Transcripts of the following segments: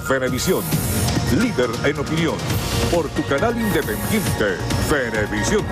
Venevisión, líder en opinión, por tu canal independiente, Venevisión.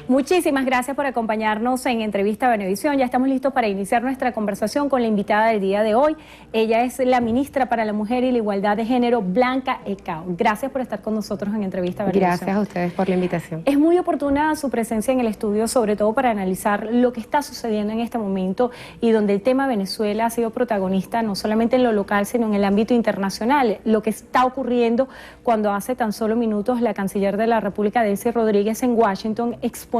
Muchísimas gracias por acompañarnos en Entrevista Venevisión. Ya estamos listos para iniciar nuestra conversación con la invitada del día de hoy. Ella es la ministra para la Mujer y la Igualdad de Género, Blanca Ecao. Gracias por estar con nosotros en Entrevista Venevisión. Gracias a ustedes por la invitación. Es muy oportuna su presencia en el estudio, sobre todo para analizar lo que está sucediendo en este momento y donde el tema Venezuela ha sido protagonista no solamente en lo local, sino en el ámbito internacional. Lo que está ocurriendo cuando hace tan solo minutos la canciller de la República, Delcy Rodríguez, en Washington, exponía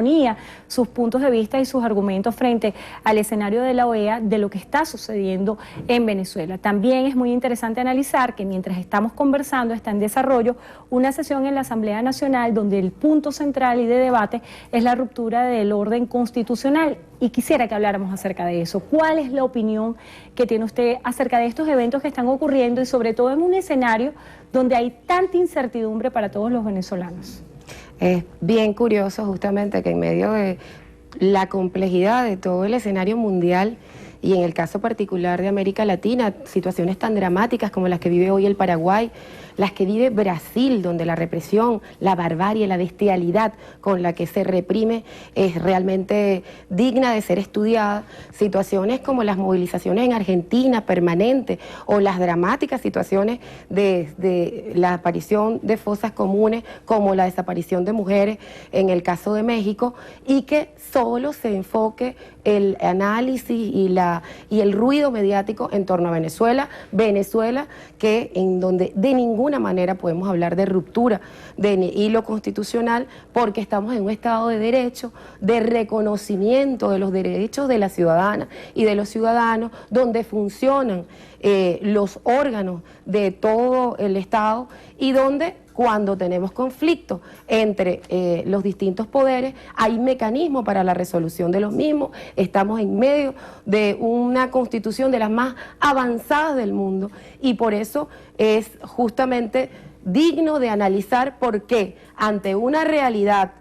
sus puntos de vista y sus argumentos frente al escenario de la OEA de lo que está sucediendo en Venezuela. También es muy interesante analizar que mientras estamos conversando está en desarrollo una sesión en la Asamblea Nacional donde el punto central y de debate es la ruptura del orden constitucional. Y quisiera que habláramos acerca de eso. ¿Cuál es la opinión que tiene usted acerca de estos eventos que están ocurriendo y sobre todo en un escenario donde hay tanta incertidumbre para todos los venezolanos? Es bien curioso justamente que en medio de la complejidad de todo el escenario mundial y en el caso particular de América Latina, situaciones tan dramáticas como las que vive hoy el Paraguay, las que vive Brasil, donde la represión, la barbarie, la bestialidad con la que se reprime es realmente digna de ser estudiada, situaciones como las movilizaciones en Argentina permanentes o las dramáticas situaciones de la aparición de fosas comunes como la desaparición de mujeres en el caso de México, y que solo se enfoque el análisis y el ruido mediático en torno a Venezuela, que en donde de ninguna manera podemos hablar de ruptura de hilo constitucional, porque estamos en un Estado de Derecho, de reconocimiento de los derechos de las ciudadanas y de los ciudadanos, donde funcionan los órganos de todo el Estado y donde cuando tenemos conflictos entre los distintos poderes, hay mecanismos para la resolución de los mismos. Estamos en medio de una constitución de las más avanzadas del mundo y por eso es justamente digno de analizar por qué ante una realidad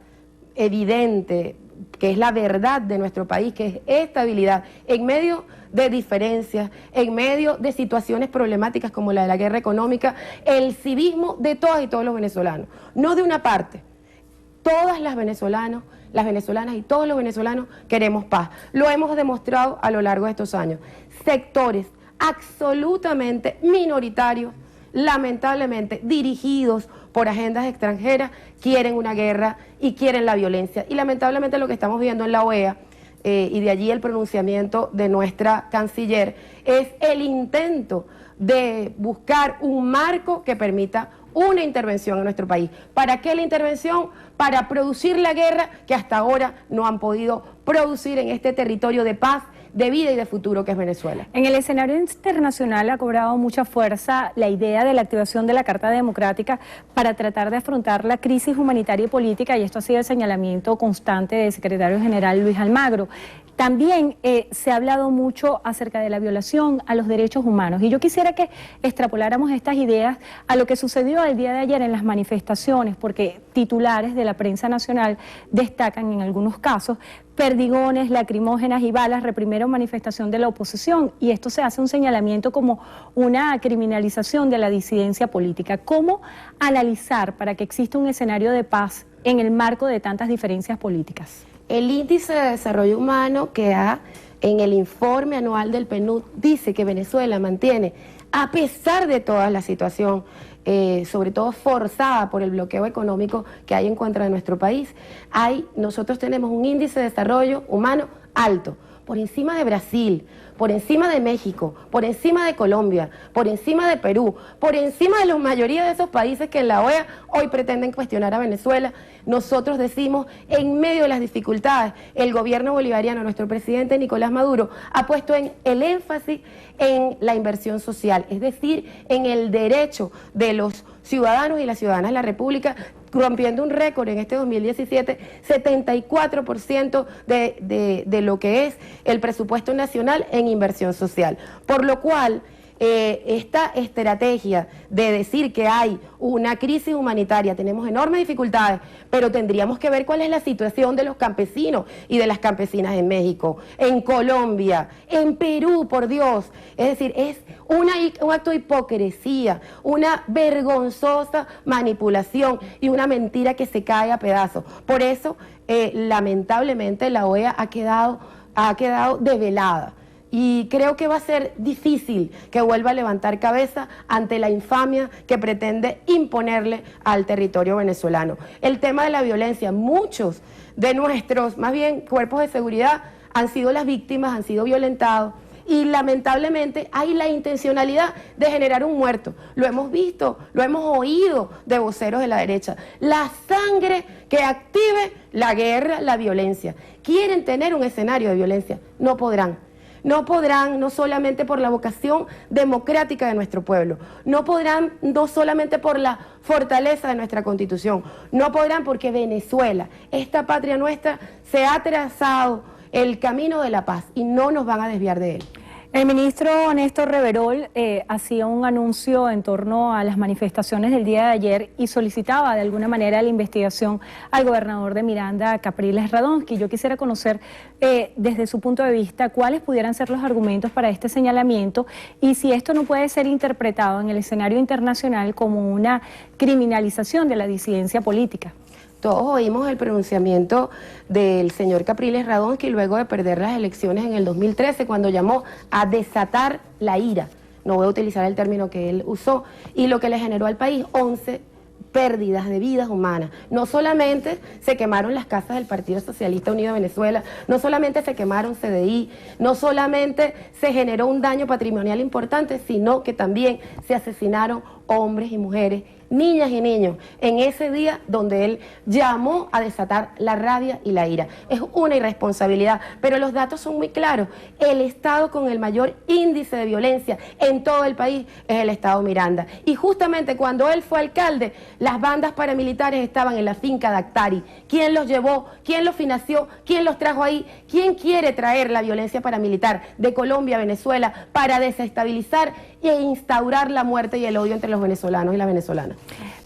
evidente, que es la verdad de nuestro país, que es estabilidad, en medio de diferencias, en medio de situaciones problemáticas como la de la guerra económica, el civismo de todas y todos los venezolanos, no de una parte. Todas las venezolanas y todos los venezolanos queremos paz. Lo hemos demostrado a lo largo de estos años. Sectores absolutamente minoritarios, lamentablemente dirigidos por agendas extranjeras, quieren una guerra y quieren la violencia. Y lamentablemente lo que estamos viendo en la OEA, y de allí el pronunciamiento de nuestra canciller, es el intento de buscar un marco que permita una intervención en nuestro país. ¿Para qué la intervención? Para producir la guerra que hasta ahora no han podido producir en este territorio de paz, de vida y de futuro que es Venezuela. En el escenario internacional ha cobrado mucha fuerza la idea de la activación de la Carta Democrática para tratar de afrontar la crisis humanitaria y política, y esto ha sido el señalamiento constante del secretario general Luis Almagro. También se ha hablado mucho acerca de la violación a los derechos humanos y yo quisiera que extrapoláramos estas ideas a lo que sucedió el día de ayer en las manifestaciones, porque titulares de la prensa nacional destacan en algunos casos perdigones, lacrimógenas y balas reprimieron manifestación de la oposición, y esto se hace un señalamiento como una criminalización de la disidencia política. ¿Cómo analizar para que exista un escenario de paz en el marco de tantas diferencias políticas? El Índice de Desarrollo Humano que ha en el informe anual del PNUD dice que Venezuela mantiene, a pesar de toda la situación, sobre todo forzada por el bloqueo económico que hay en contra de nuestro país, nosotros tenemos un índice de desarrollo humano alto, por encima de Brasil, por encima de México, por encima de Colombia, por encima de Perú, por encima de la mayoría de esos países que en la OEA hoy pretenden cuestionar a Venezuela. Nosotros decimos, en medio de las dificultades, el gobierno bolivariano, nuestro presidente Nicolás Maduro, ha puesto el énfasis en la inversión social, es decir, en el derecho de los ciudadanos y las ciudadanas de la República, rompiendo un récord en este 2017, 74% de lo que es el presupuesto nacional en inversión social. Por lo cual, esta estrategia de decir que hay una crisis humanitaria, tenemos enormes dificultades, pero tendríamos que ver cuál es la situación de los campesinos y de las campesinas en México, en Colombia, en Perú, por Dios. Es decir, es un acto de hipocresía, una vergonzosa manipulación y una mentira que se cae a pedazos. Por eso, lamentablemente, la OEA ha quedado develada. Y creo que va a ser difícil que vuelva a levantar cabeza ante la infamia que pretende imponerle al territorio venezolano. El tema de la violencia, muchos de nuestros, más bien, cuerpos de seguridad han sido las víctimas, han sido violentados. Y lamentablemente hay la intencionalidad de generar un muerto. Lo hemos visto, lo hemos oído de voceros de la derecha. La sangre que active la guerra, la violencia. Quieren tener un escenario de violencia, no podrán. No podrán, no solamente por la vocación democrática de nuestro pueblo, no podrán, no solamente por la fortaleza de nuestra Constitución, no podrán porque Venezuela, esta patria nuestra, se ha trazado el camino de la paz y no nos van a desviar de él. El ministro Néstor Reverol hacía un anuncio en torno a las manifestaciones del día de ayer y solicitaba de alguna manera la investigación al gobernador de Miranda, Capriles Radonsky. Yo quisiera conocer desde su punto de vista cuáles pudieran ser los argumentos para este señalamiento y si esto no puede ser interpretado en el escenario internacional como una criminalización de la disidencia política. Todos oímos el pronunciamiento del señor Capriles Radonsky luego de perder las elecciones en el 2013, cuando llamó a desatar la ira. No voy a utilizar el término que él usó. Y lo que le generó al país, 11 pérdidas de vidas humanas. No solamente se quemaron las casas del Partido Socialista Unido de Venezuela, no solamente se quemaron CDI, no solamente se generó un daño patrimonial importante, sino que también se asesinaron hombres y mujeres, niñas y niños, en ese día donde él llamó a desatar la rabia y la ira. Es una irresponsabilidad, pero los datos son muy claros. El estado con el mayor índice de violencia en todo el país es el estado Miranda. Y justamente cuando él fue alcalde, las bandas paramilitares estaban en la finca de Actari. ¿Quién los llevó? ¿Quién los financió? ¿Quién los trajo ahí? ¿Quién quiere traer la violencia paramilitar de Colombia a Venezuela para desestabilizar e instaurar la muerte y el odio entre los venezolanos y las venezolanas?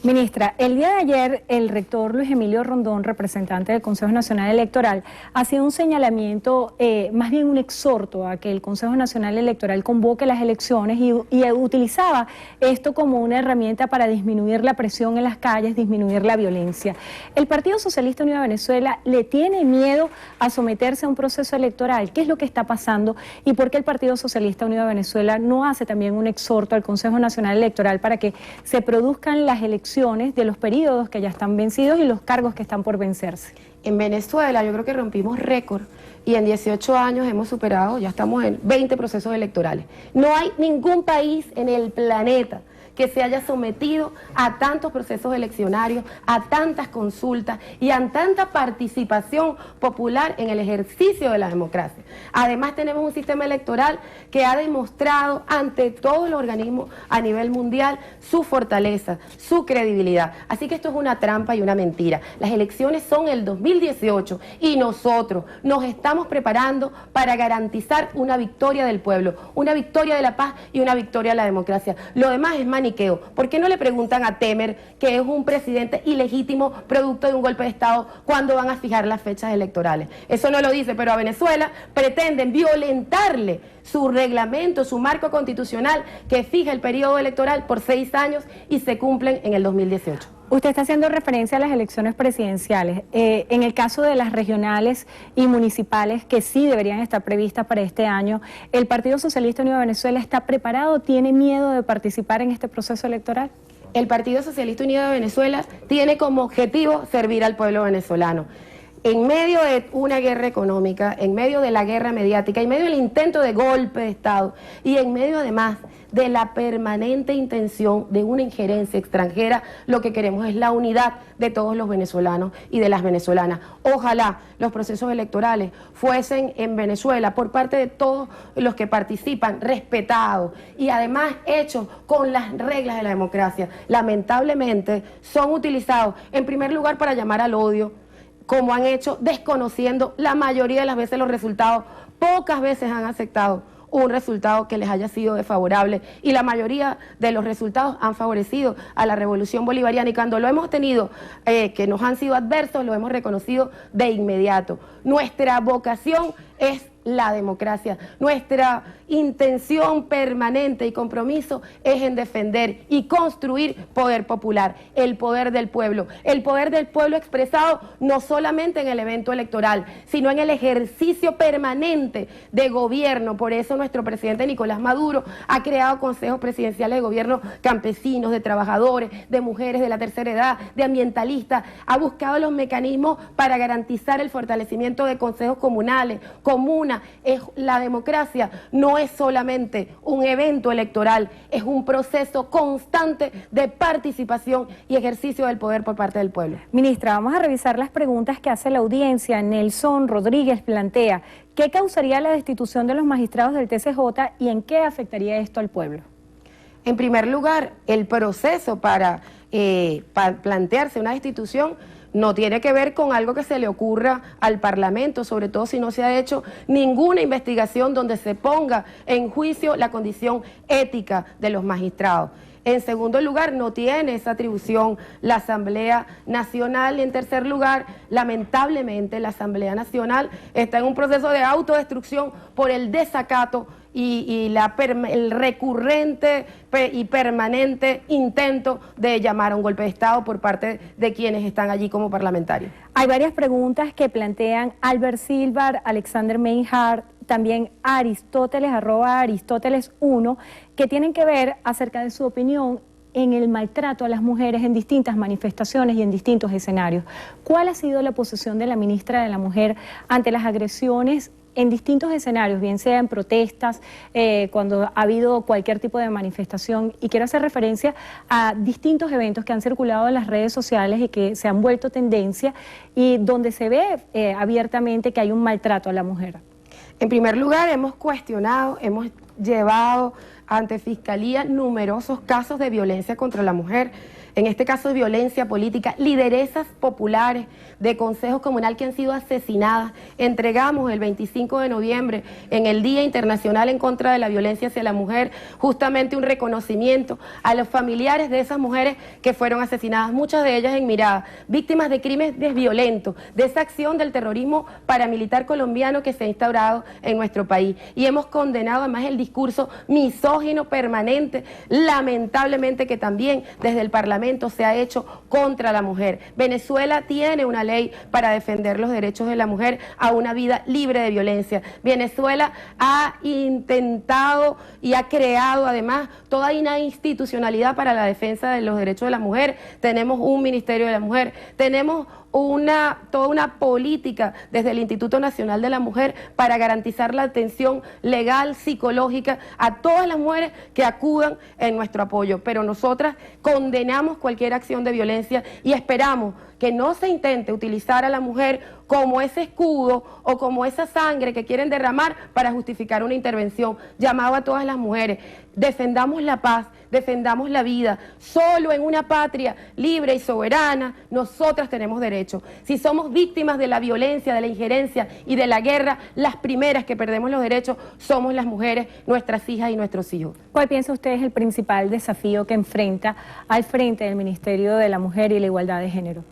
Ministra, el día de ayer el rector Luis Emilio Rondón, representante del Consejo Nacional Electoral, hacía un señalamiento, más bien un exhorto a que el Consejo Nacional Electoral convoque las elecciones y utilizaba esto como una herramienta para disminuir la presión en las calles, disminuir la violencia. ¿El Partido Socialista Unido de Venezuela le tiene miedo a someterse a un proceso electoral? ¿Qué es lo que está pasando? ¿Y por qué el Partido Socialista Unido de Venezuela no hace también un exhorto al Consejo Nacional Electoral para que se produzcan las elecciones de los periodos que ya están vencidos y los cargos que están por vencerse? En Venezuela yo creo que rompimos récord y en 18 años hemos superado, ya estamos en 20 procesos electorales. No hay ningún país en el planeta que se haya sometido a tantos procesos eleccionarios, a tantas consultas y a tanta participación popular en el ejercicio de la democracia. Además tenemos un sistema electoral que ha demostrado ante todos los organismos a nivel mundial su fortaleza, su credibilidad. Así que esto es una trampa y una mentira. Las elecciones son el 2018 y nosotros nos estamos preparando para garantizar una victoria del pueblo, una victoria de la paz y una victoria de la democracia. Lo demás es maniqueo. ¿Por qué no le preguntan a Temer, que es un presidente ilegítimo producto de un golpe de Estado, cuándo van a fijar las fechas electorales? Eso no lo dice, pero a Venezuela pretenden violentarle su reglamento, su marco constitucional que fija el periodo electoral por 6 años y se cumplen en el 2018. Usted está haciendo referencia a las elecciones presidenciales. En el caso de las regionales y municipales, que sí deberían estar previstas para este año, ¿el Partido Socialista Unido de Venezuela está preparado? ¿Tiene miedo de participar en este proceso electoral? El Partido Socialista Unido de Venezuela tiene como objetivo servir al pueblo venezolano. En medio de una guerra económica, en medio de la guerra mediática, en medio del intento de golpe de Estado y en medio además de la permanente intención de una injerencia extranjera, lo que queremos es la unidad de todos los venezolanos y de las venezolanas. Ojalá los procesos electorales fuesen en Venezuela por parte de todos los que participan, respetados y además hechos con las reglas de la democracia. Lamentablemente son utilizados en primer lugar para llamar al odio, como han hecho, desconociendo la mayoría de las veces los resultados. Pocas veces han aceptado un resultado que les haya sido desfavorable, y la mayoría de los resultados han favorecido a la revolución bolivariana, y cuando lo hemos tenido que nos han sido adversos, lo hemos reconocido de inmediato. Nuestra vocación es la democracia. Nuestra intención permanente y compromiso es en defender y construir poder popular, el poder del pueblo expresado no solamente en el evento electoral, sino en el ejercicio permanente de gobierno. Por eso nuestro presidente Nicolás Maduro ha creado consejos presidenciales de gobierno campesinos, de trabajadores, de mujeres de la tercera edad, de ambientalistas, ha buscado los mecanismos para garantizar el fortalecimiento de consejos comunales, comunas. La democracia no es solamente un evento electoral, es un proceso constante de participación y ejercicio del poder por parte del pueblo. Ministra, vamos a revisar las preguntas que hace la audiencia. Nelson Rodríguez plantea: ¿qué causaría la destitución de los magistrados del TCJ y en qué afectaría esto al pueblo? En primer lugar, el proceso para plantearse una destitución no tiene que ver con algo que se le ocurra al Parlamento, sobre todo si no se ha hecho ninguna investigación donde se ponga en juicio la condición ética de los magistrados. En segundo lugar, no tiene esa atribución la Asamblea Nacional. Y en tercer lugar, lamentablemente, la Asamblea Nacional está en un proceso de autodestrucción por el desacato y el recurrente y permanente intento de llamar a un golpe de Estado por parte de quienes están allí como parlamentarios. Hay varias preguntas que plantean Albert Silvar, Alexander Meinhardt, también Aristóteles, @Aristóteles1, que tienen que ver acerca de su opinión en el maltrato a las mujeres en distintas manifestaciones y en distintos escenarios. ¿Cuál ha sido la posición de la ministra de la Mujer ante las agresiones en distintos escenarios, bien sea en protestas, cuando ha habido cualquier tipo de manifestación? Y quiero hacer referencia a distintos eventos que han circulado en las redes sociales y que se han vuelto tendencia y donde se ve abiertamente que hay un maltrato a la mujer. En primer lugar, hemos cuestionado, hemos llevado ante Fiscalía numerosos casos de violencia contra la mujer, en este caso de violencia política, lideresas populares de Consejo Comunal que han sido asesinadas. Entregamos el 25 de noviembre, en el Día Internacional en contra de la Violencia hacia la Mujer, justamente un reconocimiento a los familiares de esas mujeres que fueron asesinadas, muchas de ellas en Mirada, víctimas de crímenes violentos, de esa acción del terrorismo paramilitar colombiano que se ha instaurado en nuestro país. Y hemos condenado además el discurso misógino permanente, lamentablemente, que también desde el Parlamento se ha hecho contra la mujer. Venezuela tiene una ley para defender los derechos de la mujer a una vida libre de violencia. Venezuela ha intentado y ha creado además toda una institucionalidad para la defensa de los derechos de la mujer. Tenemos un Ministerio de la Mujer, tenemos toda una política desde el Instituto Nacional de la Mujer para garantizar la atención legal, psicológica a todas las mujeres que acudan en nuestro apoyo. Pero nosotras condenamos cualquier acción de violencia y esperamos que no se intente utilizar a la mujer como ese escudo o como esa sangre que quieren derramar para justificar una intervención. Llamado a todas las mujeres: defendamos la paz, defendamos la vida. Solo en una patria libre y soberana nosotras tenemos derecho. Si somos víctimas de la violencia, de la injerencia y de la guerra, las primeras que perdemos los derechos somos las mujeres, nuestras hijas y nuestros hijos. ¿Cuál piensa usted es el principal desafío que enfrenta al frente del Ministerio de la Mujer y la Igualdad de Género?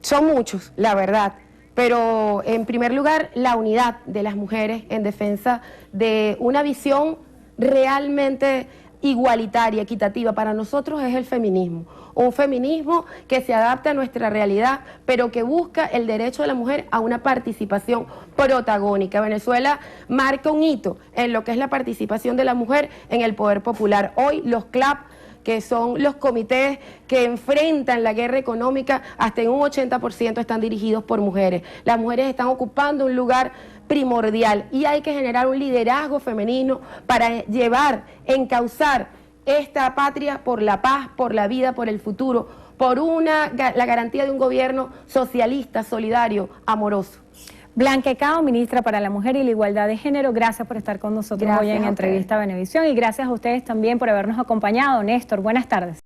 Son muchos, la verdad, pero en primer lugar la unidad de las mujeres en defensa de una visión realmente igualitaria, equitativa. Para nosotros es el feminismo, un feminismo que se adapta a nuestra realidad, pero que busca el derecho de la mujer a una participación protagónica. Venezuela marca un hito en lo que es la participación de la mujer en el poder popular. Hoy los CLAP, que son los comités que enfrentan la guerra económica, hasta en un 80% están dirigidos por mujeres. Las mujeres están ocupando un lugar primordial y hay que generar un liderazgo femenino para encauzar esta patria por la paz, por la vida, por el futuro, por la garantía de un gobierno socialista, solidario, amoroso. Blanca Cao, ministra para la Mujer y la Igualdad de Género, gracias por estar con nosotros hoy en Entrevista Venevisión, y gracias a ustedes también por habernos acompañado. Néstor, buenas tardes.